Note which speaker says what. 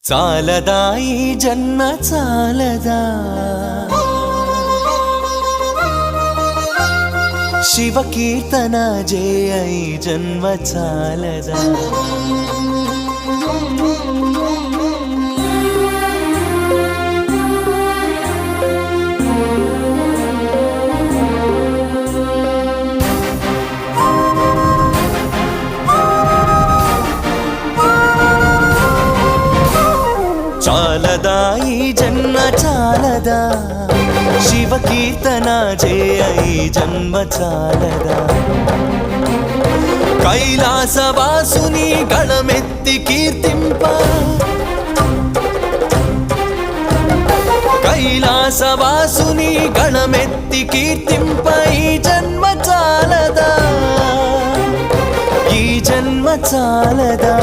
Speaker 1: చాలదా ఈ జన్మ చాలదా శివ కీర్తన జయ ఈ జన్మ చాలదా చాలదా ఈ జన్మ చాలదా శివ కీర్తన జయ ఈ జన్మ చాలదా కైలాసవాసుని గళమెత్తి కీర్తింప కైలాసవాసుని గళమెత్తి కీర్తింప ఈ జన్మ చాలదా ఈ జన్మ చాలదా